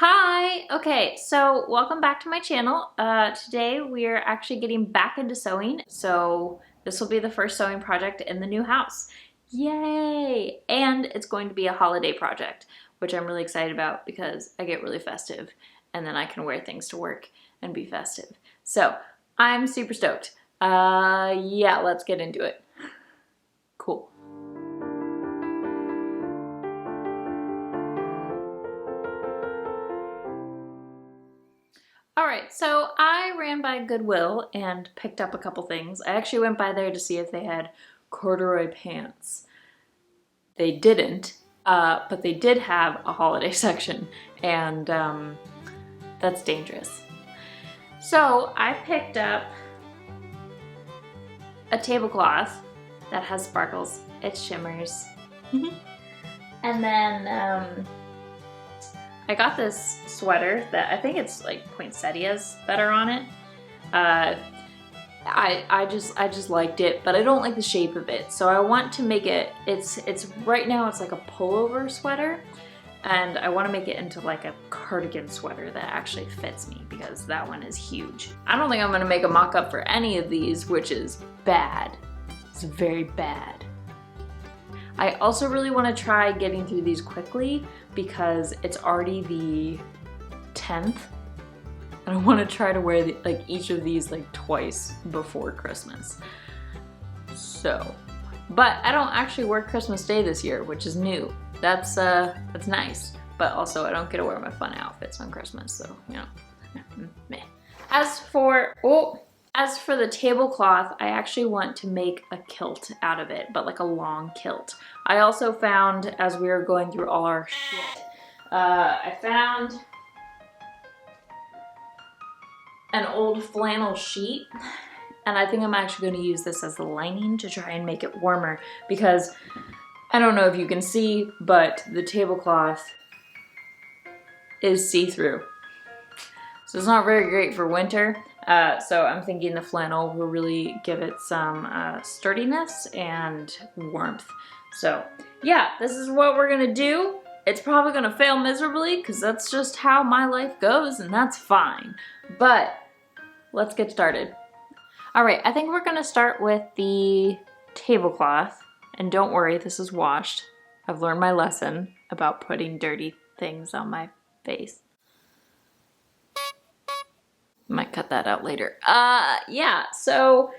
Hi! Okay, so welcome back to my channel. Today we are actually getting back into sewing. So this will be the first sewing project in the new house. Yay! And it's going to be a holiday project, which I'm really excited about because I get really festive and then I can wear things to work and be festive. So I'm super stoked. Yeah, let's get into it. Cool. All right, so I ran by Goodwill and picked up a couple things. I actually went by there to see if they had corduroy pants. They didn't, but they did have a holiday section, and that's dangerous. So I picked up a tablecloth that has sparkles. It shimmers. And then I got this sweater that I think it's like poinsettias that are on it. I just liked it, but I don't like the shape of it. So I want to make it, it's right now it's like a pullover sweater, and I want to make it into like a cardigan sweater that actually fits me because that one is huge. I don't think I'm gonna make a mock-up for any of these, which is bad. It's very bad. I also really want to try getting through these quickly because it's already the 10th. And I want to try to wear like each of these like twice before Christmas. So, but I don't actually work Christmas Day this year, which is new. That's nice. But also I don't get to wear my fun outfits on Christmas, so you know, meh. As for the tablecloth, I actually want to make a kilt out of it, but like a long kilt. I also found, as we were going through all our shit, I found an old flannel sheet, and I think I'm actually going to use this as the lining to try and make it warmer because I don't know if you can see, but the tablecloth is see-through. So it's not very great for winter. So I'm thinking the flannel will really give it some sturdiness and warmth. So yeah, this is what we're gonna do. It's probably gonna fail miserably because that's just how my life goes, and that's fine. But let's get started. All right, I think we're gonna start with the tablecloth. And don't worry, this is washed. I've learned my lesson about putting dirty things on my face. Might cut that out later. Yeah, so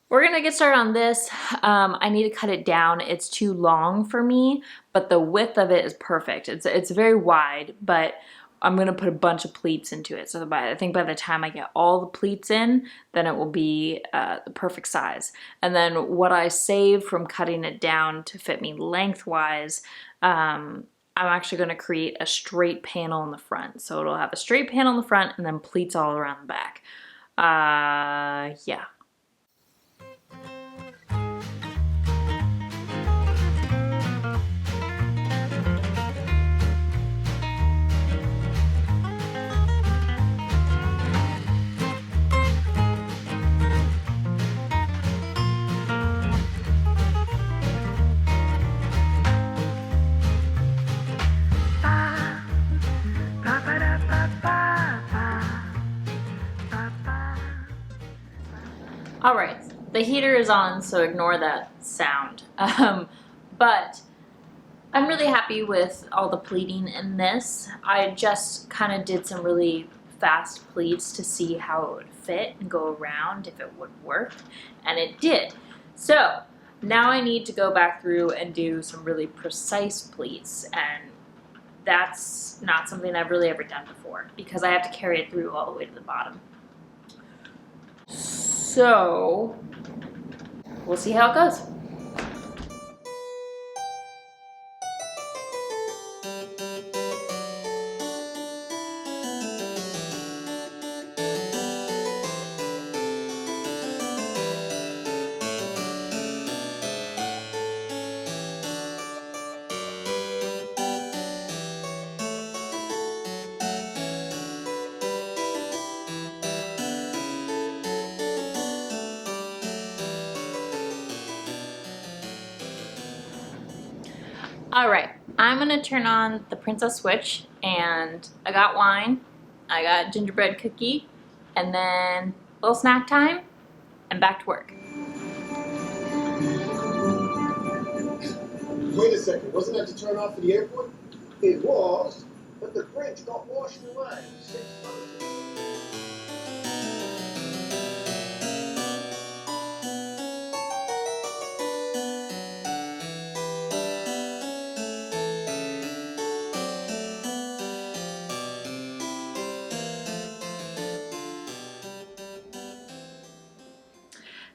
we're gonna get started on this. I need to cut it down. It's too long for me, but the width of it is perfect. It's very wide, but I'm gonna put a bunch of pleats into it. So I think by the time I get all the pleats in, then it will be the perfect size. And then what I saved from cutting it down to fit me lengthwise, I'm actually going to create a straight panel in the front. So it'll have a straight panel in the front and then pleats all around the back. Yeah. All right, the heater is on, so ignore that sound. But I'm really happy with all the pleating in this. I just kind of did some really fast pleats to see how it would fit and go around, if it would work, and it did. So now I need to go back through and do some really precise pleats, and that's not something I've really ever done before because I have to carry it through all the way to the bottom. So we'll see how it goes. All right, I'm gonna turn on the princess switch and I got wine, I got gingerbread cookie, and then a little snack time, and back to work. Wait a second, wasn't that to turn off for the airport? It was, but the bridge got washed away 6 months ago.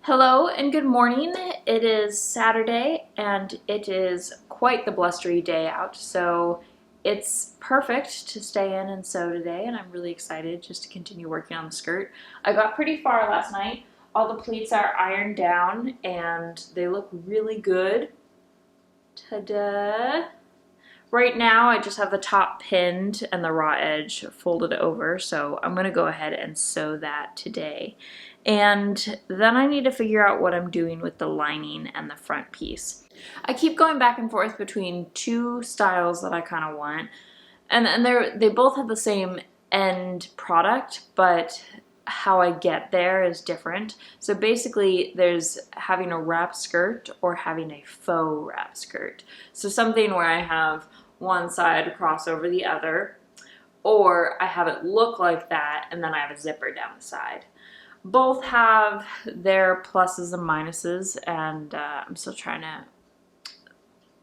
Hello and good morning. It is Saturday and it is quite the blustery day out, so it's perfect to stay in and sew today, and I'm really excited just to continue working on the skirt. I got pretty far last night. All the pleats are ironed down and they look really good. Ta-da! Right now I just have the top pinned and the raw edge folded over, so I'm going to go ahead and sew that today. And then I need to figure out what I'm doing with the lining and the front piece. I keep going back and forth between two styles that I kind of want, and they both have the same end product, but how I get there is different. So basically there's having a wrap skirt or having a faux wrap skirt. So something where I have one side cross over the other, or I have it look like that and then I have a zipper down the side. Both have their pluses and minuses, and I'm still trying to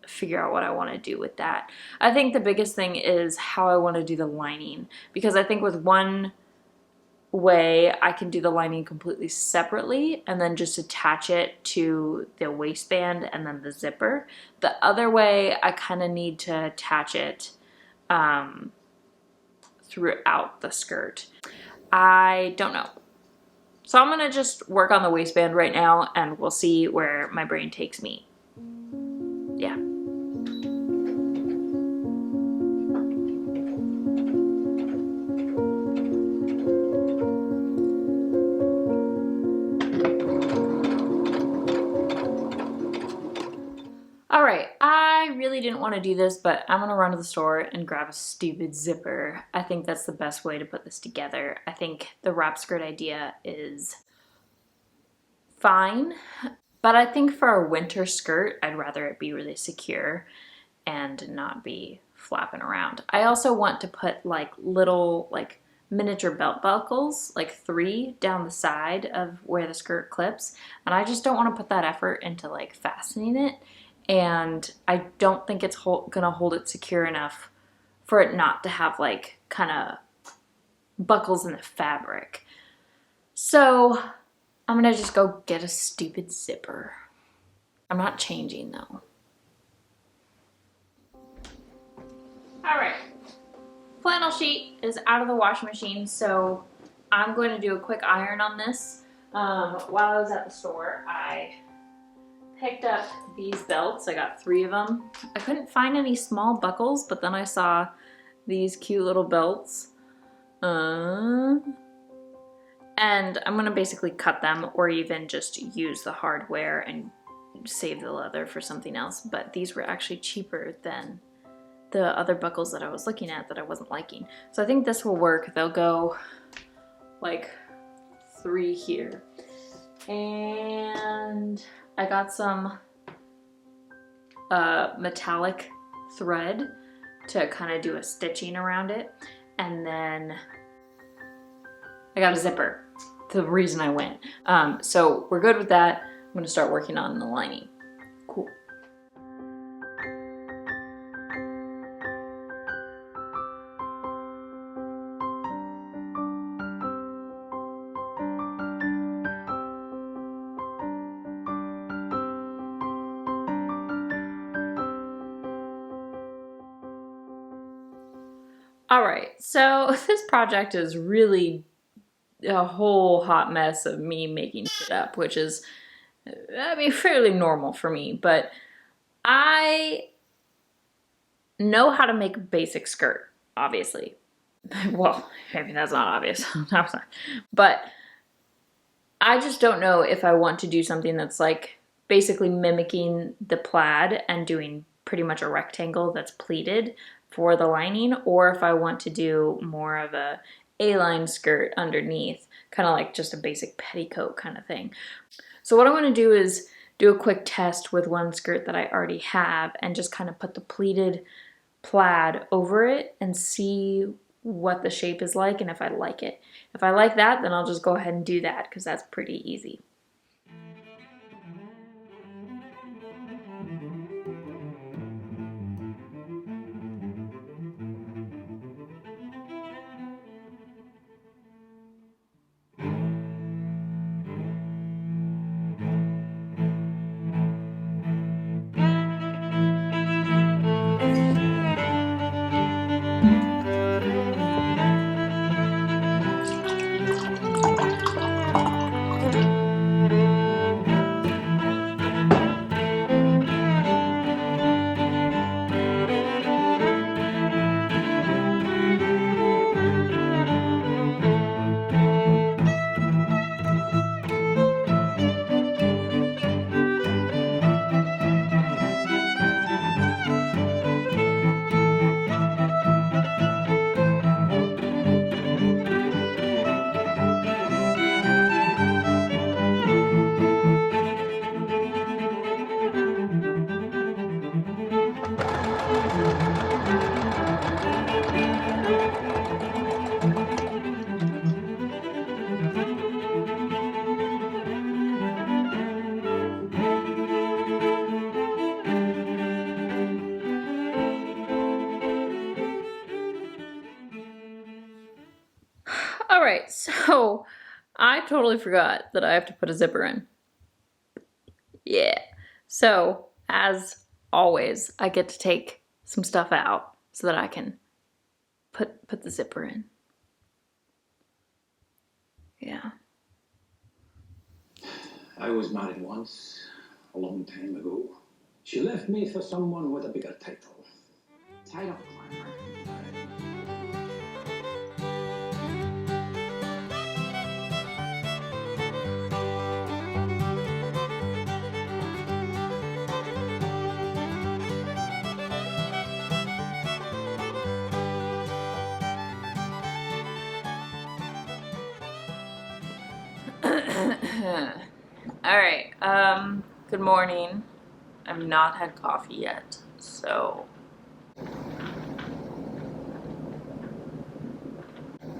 figure out what I want to do with that. I think the biggest thing is how I want to do the lining, because I think with one way I can do the lining completely separately and then just attach it to the waistband and then the zipper. The other way I kind of need to attach it throughout the skirt. I don't know. So I'm gonna just work on the waistband right now and we'll see where my brain takes me. Yeah. All right, I really didn't want to do this, but I'm gonna run to the store and grab a stupid zipper. I think that's the best way to put this together. I think the wrap skirt idea is fine, but I think for a winter skirt, I'd rather it be really secure and not be flapping around. I also want to put like little miniature belt buckles, like 3 down the side of where the skirt clips, and I just don't want to put that effort into like fastening it. And I don't think it's gonna hold it secure enough for it not to have like kind of buckles in the fabric. So I'm gonna just go get a stupid zipper. I'm not changing though. All right, flannel sheet is out of the washing machine, so I'm going to do a quick iron on this. While I was at the store, I picked up these belts. I got 3 of them. I couldn't find any small buckles, but then I saw these cute little belts. And I'm gonna basically cut them or even just use the hardware and save the leather for something else. But these were actually cheaper than the other buckles that I was looking at that I wasn't liking. So I think this will work. They'll go like 3 here. And I got some metallic thread to kind of do a stitching around it. And then I got a zipper, the reason I went. So we're good with that. I'm gonna start working on the lining. Cool. All right, so this project is really a whole hot mess of me making shit up, which is, I mean, fairly normal for me, but I know how to make a basic skirt, obviously. Well, I mean, that's not obvious, but I just don't know if I want to do something that's like basically mimicking the plaid and doing pretty much a rectangle that's pleated for the lining, or if I want to do more of a A-line skirt underneath, kind of like just a basic petticoat kind of thing. So what I want to do is do a quick test with one skirt that I already have and just kind of put the pleated plaid over it and see what the shape is like and if I like it. If I like that, then I'll just go ahead and do that because that's pretty easy. All right, so I totally forgot that I have to put a zipper in. Yeah. So, as always, I get to take some stuff out so that I can put the zipper in. Yeah. I was married once, a long time ago. She left me for someone with a bigger title. Title climber. All right. Good morning. I've not had coffee yet, so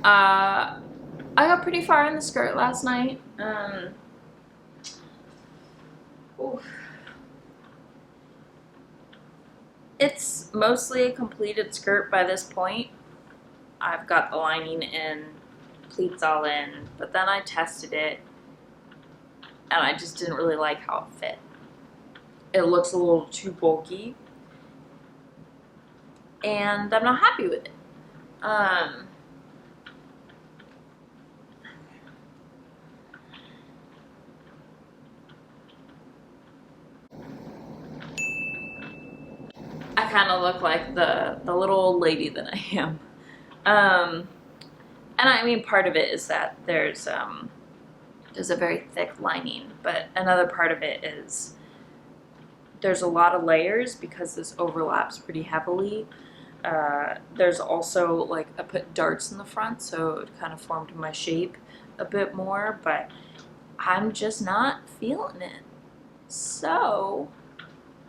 I got pretty far in the skirt last night. Oof. It's mostly a completed skirt by this point. I've got the lining in, pleats all in, but then I tested it and I just didn't really like how it fit. It looks a little too bulky and I'm not happy with it. I kind of look like the little old lady that I am. And I mean, part of it is that there's a very thick lining, but another part of it is there's a lot of layers because this overlaps pretty heavily. There's also, like, I put darts in the front, so it kind of formed my shape a bit more, but I'm just not feeling it. So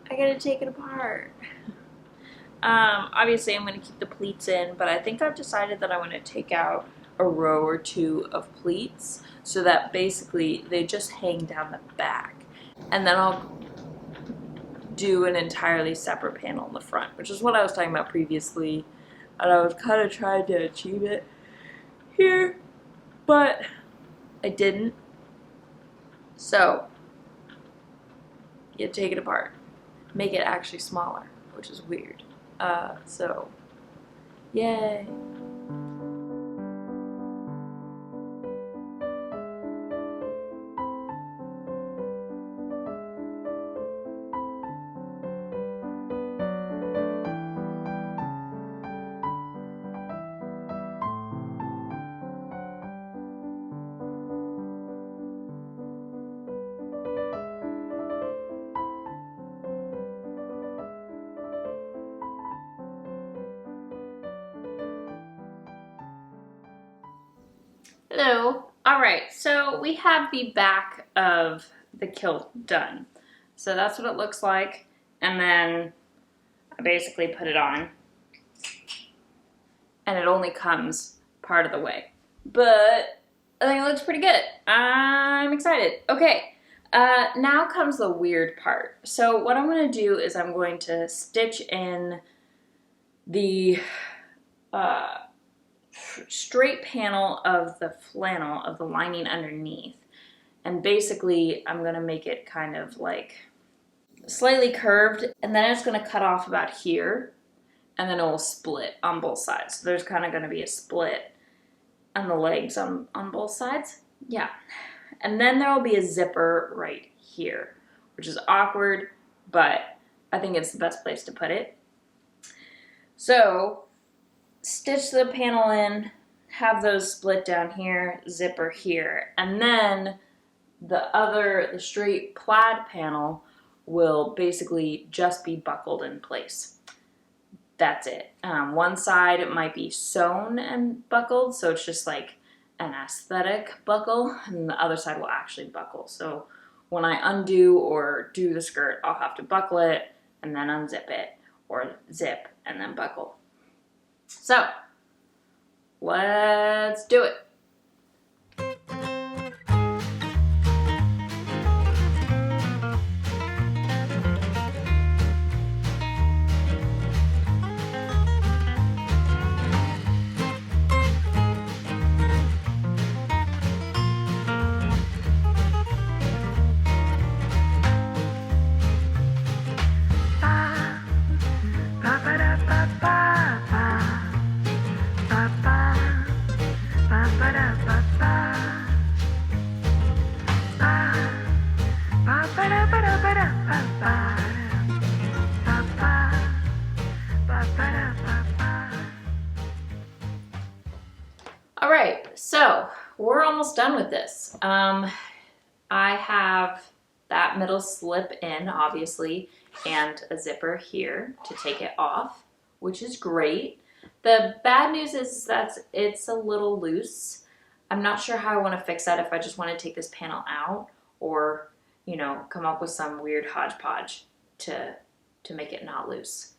I gotta take it apart. Obviously I'm gonna keep the pleats in, but I think I've decided that I want to take out a row or two of pleats so that basically they just hang down the back. And then I'll do an entirely separate panel in the front, which is what I was talking about previously. And I was kind of trying to achieve it here, but I didn't. So, you take it apart. Make it actually smaller, which is weird. So, yay. Hello. All right, so we have the back of the kilt done. So that's what it looks like. And then I basically put it on. And it only comes part of the way. But I think it looks pretty good. I'm excited. Okay, now comes the weird part. So what I'm going to do is I'm going to stitch in the straight panel of the flannel of the lining underneath. And basically I'm going to make it kind of like slightly curved, and then it's going to cut off about here, and then it will split on both sides. So there's kind of going to be a split on the legs on both sides. Yeah. And then there will be a zipper right here, which is awkward, but I think it's the best place to put it. So stitch the panel in, have those split down here, zipper here, and then the straight plaid panel will basically just be buckled in place. That's it. One side it might be sewn and buckled, so it's just like an aesthetic buckle, and the other side will actually buckle. So when I undo or do the skirt, I'll have to buckle it and then unzip it, or zip and then buckle. So let's do it. All right, so we're almost done with this. I have that middle slip in, obviously, and a zipper here to take it off, which is great. The bad news is that it's a little loose. I'm not sure how I want to fix that, if I just want to take this panel out or, you know, come up with some weird hodgepodge to make it not loose.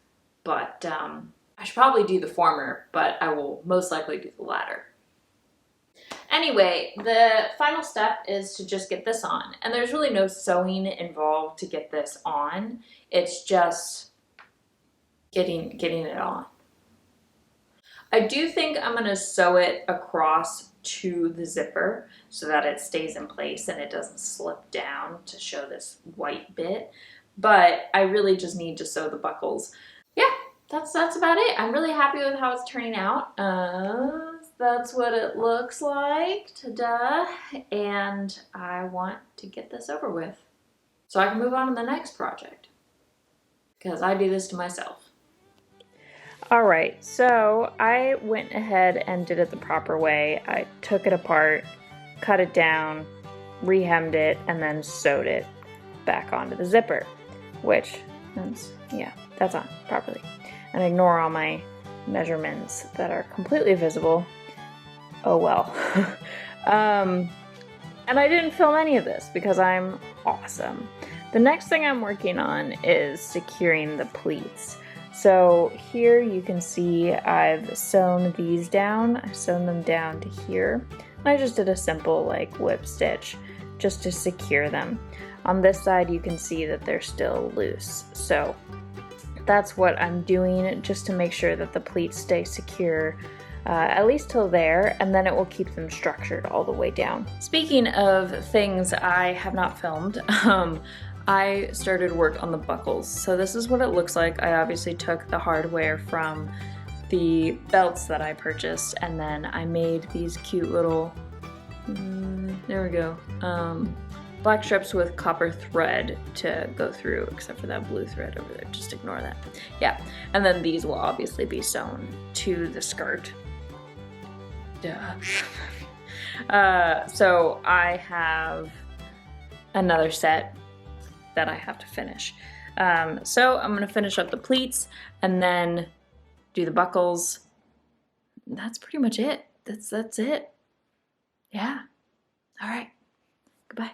But I should probably do the former, but I will most likely do the latter. Anyway, the final step is to just get this on. And there's really no sewing involved to get this on. It's just getting it on. I do think I'm going to sew it across to the zipper so that it stays in place and it doesn't slip down to show this white bit. But I really just need to sew the buckles. Yeah, that's about it. I'm really happy with how it's turning out. That's what it looks like. Ta-da! And I want to get this over with so I can move on to the next project, because I do this to myself. Alright, so I went ahead and did it the proper way. I took it apart, cut it down, re-hemmed it, and then sewed it back onto the zipper, which, that's on properly. And ignore all my measurements that are completely visible. Oh well. And I didn't film any of this because I'm awesome. The next thing I'm working on is securing the pleats. So here you can see I've sewn these down. I've sewn them down to here. And I just did a simple like whip stitch just to secure them. On this side you can see that they're still loose. So that's what I'm doing, just to make sure that the pleats stay secure at least till there, and then it will keep them structured all the way down. Speaking of things I have not filmed, I started work on the buckles. So this is what it looks like. I obviously took the hardware from the belts that I purchased, and then I made these cute little, there we go, black strips with copper thread to go through, except for that blue thread over there. Just ignore that. Yeah, and then these will obviously be sewn to the skirt. Duh. So I have another set that I have to finish. So I'm gonna finish up the pleats and then do the buckles. That's pretty much it. That's it. Yeah. All right. Goodbye.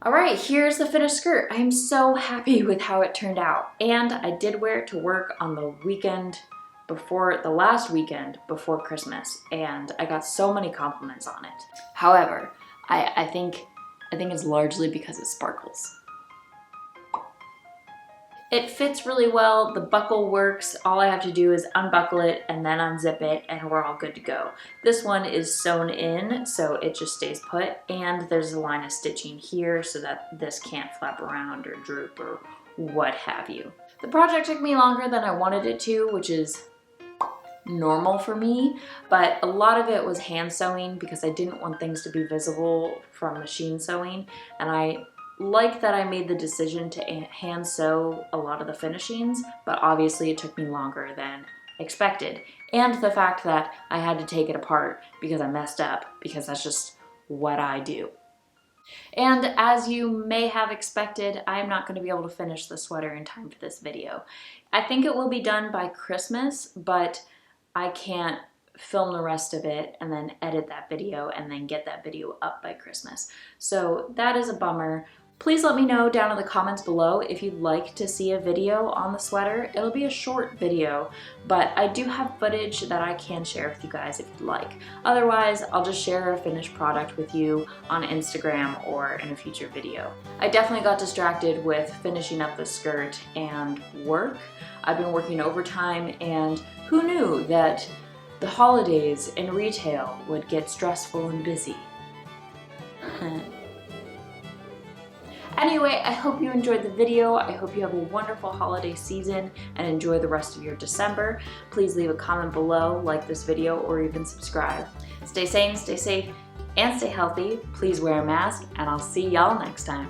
All right, here's the finished skirt. I am so happy with how it turned out. And I did wear it to work on the last weekend before Christmas, and I got so many compliments on it. However, I think it's largely because it sparkles. It fits really well, the buckle works, all I have to do is unbuckle it and then unzip it and we're all good to go. This one is sewn in, so it just stays put, and there's a line of stitching here so that this can't flap around or droop or what have you. The project took me longer than I wanted it to, which is normal for me, but a lot of it was hand sewing because I didn't want things to be visible from machine sewing, and I like that I made the decision to hand sew a lot of the finishings, but obviously it took me longer than expected. And the fact that I had to take it apart because I messed up, because that's just what I do. And as you may have expected, I'm not going to be able to finish the sweater in time for this video. I think it will be done by Christmas, but I can't film the rest of it and then edit that video and then get that video up by Christmas. So that is a bummer. Please let me know down in the comments below if you'd like to see a video on the sweater. It'll be a short video, but I do have footage that I can share with you guys if you'd like. Otherwise, I'll just share a finished product with you on Instagram or in a future video. I definitely got distracted with finishing up the skirt and work. I've been working overtime, and who knew that the holidays in retail would get stressful and busy. Anyway, I hope you enjoyed the video. I hope you have a wonderful holiday season and enjoy the rest of your December. Please leave a comment below, like this video, or even subscribe. Stay sane, stay safe, and stay healthy. Please wear a mask, and I'll see y'all next time.